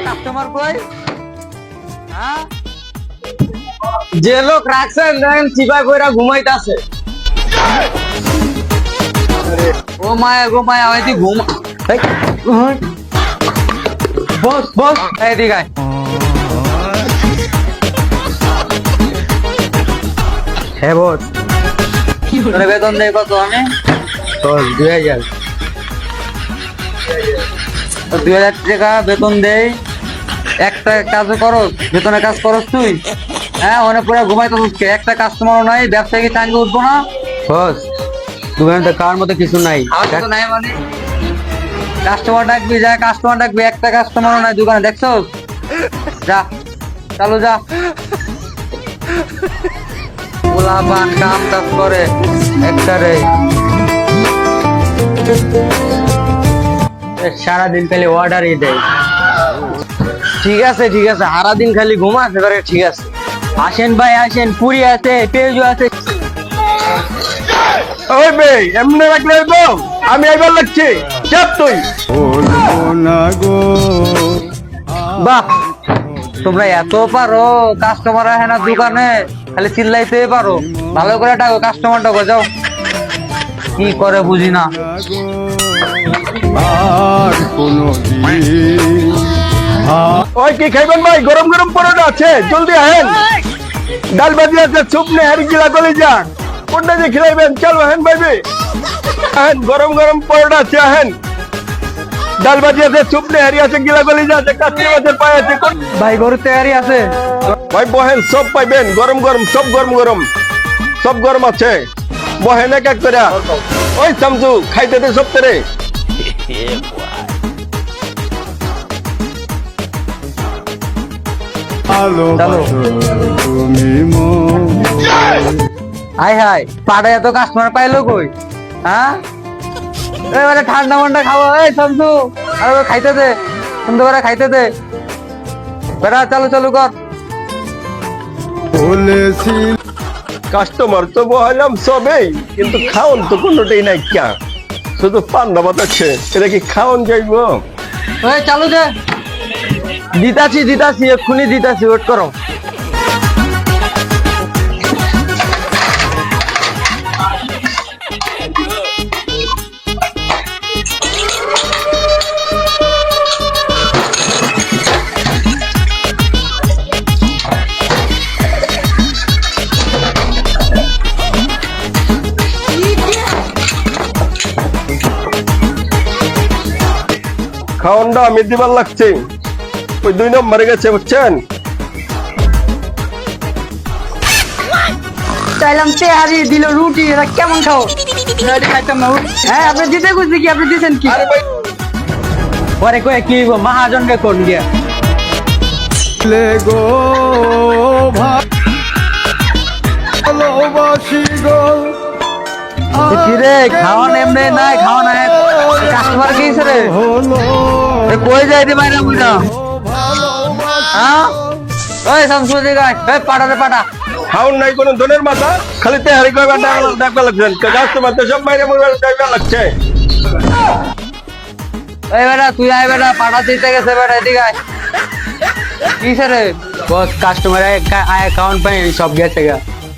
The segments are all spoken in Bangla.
কাস্টমার কই? যে লোক রাখছেন দেখেন চিপা কইরা ঘুমাইতাছে। ও মায়া গো মায়া হয়তো ঘুম। বস বস এদিকে আয়। হ্যাঁ বস, তোর বেতন দেয় কত? আমি 2000 টাকা বেতন দেই। একটা কাজ করো, বেতনে কাজ করস তুই? হ্যাঁ অনেক পুরো ঘুমাইতে হচ্ছে, একটা কাস্টমারও নাই, ব্যবসায়ী কি টাইমে উঠবো না? বস দোকানে কার মতো কিছু নাই। নাই মানে কাস্টমার ডাকবি, যা কাস্টমার ডাকবি, একটা কাস্টমারও নাই দোকানে, দেখছো? যা চালু যা। পোলাপান কাম টাজ করে একটারে, সারাদিন খালি অর্ডারই দেয়। ঠিক আছে ঠিক আছে, সারাদিন খালি ঘুমাতে পারে। ঠিক আছে আসেন ভাই আসেন, পুরি আছে, পেঁয়াজু আছে। ওই ভাই এমনি রাখলে আমি আইবার লাগছি, চাপ তুই। বাহ তোমরা এত পারো, কাস্টমার আসে না দোকানে, খালি চিল্লাইতে পারো। ভালো করে ডাকো কাস্টমার ডাকো, যাও। কি করে বুঝি না। ওই কি খাইবেন ভাই? গরম গরম পরোটা আছে, জলদি আহেন। ডাল ভাজি আছে, চুপ নে, আর গিলা গলে যান। কোনটা যে খিলাইবেন? চলো আহেন ভাইবে, আহেন। গরম গরম পরোটা আছে, আহেন। ডাল ভাজি আছে, চুপ নে, হারি আছে, গিলা গলে যাচ্ছে, কাচ্চি মাছের পায় আছে। ভাই গরুর তৈরি আছে ভাই বহেন, সব পাইবেন, গরম গরম, সব গরম গরম, সব গরম আছে। বহেন এক এক করে। ওই সামসু খাইতে দে সব করে। হাই হাই, পাড়ে এত কাস্টমার পাইলো কই? হ্যাঁ এবারে ঠান্ডা মান্ডা খাবো। এই শামসু আরে খাইতে দে, সুন্দর করে খাইতে দে। বেটা চালু চালু কর। কাস্টমার তো বহালাম সবেই, কিন্তু খাওন তো কোনোটাই নাই। ক্যা শুধু পান্না বাতাচ্ছে, এটা কি খাওন যাইব? ওই চালু দে। দিতাছি দিতাছি, এক্ষুনি দিতাছি, ওয়েট করো। খাওনটা আমি দিবার লাগছে, ওই 2 নম্বরে গেছে, বুঝছেন? চাইলাম তেহারি, দিল রুটি, এটা কেমন খাও? খাইতাম না। হ্যাঁ আপনি দিতে খুঁজছি কি, আপনি দিচ্ছেন কি? পরে কয়ে কি মহাজন কে কোন গিয়া গো ভালোবাসি গো। কিরে খাওয়ান এমনি নাই, খাওয়া নাই কাস্টমার কি রে? কই যাই রে বাইরে বুঝা? হ্যাঁ ওই শামসুদ্দিন গায়, এই পাটা রে পাটা। খাওন নাই কোনো ধনের মাথা, খালি তেহারি কইবার ডাকবা লাগছেন। কাস্টমার তো সব বাইরে মোবাইল ডাকবা লাগছে। এই বেটা তুই আয়, বেটা পাটা দিতে গেছে, বেটা এদিকে আয়। কি রে বস? কাস্টমার অ্যাকাউন্ট পাই সব গেছে গা।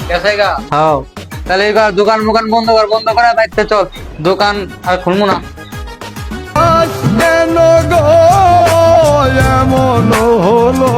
গেছে গা? হ্যাঁ তাহলে এবার দোকান মোকান বন্ধ কর, বন্ধ করে বাইতে চল, দোকান আর খুলবো না। এমন হলো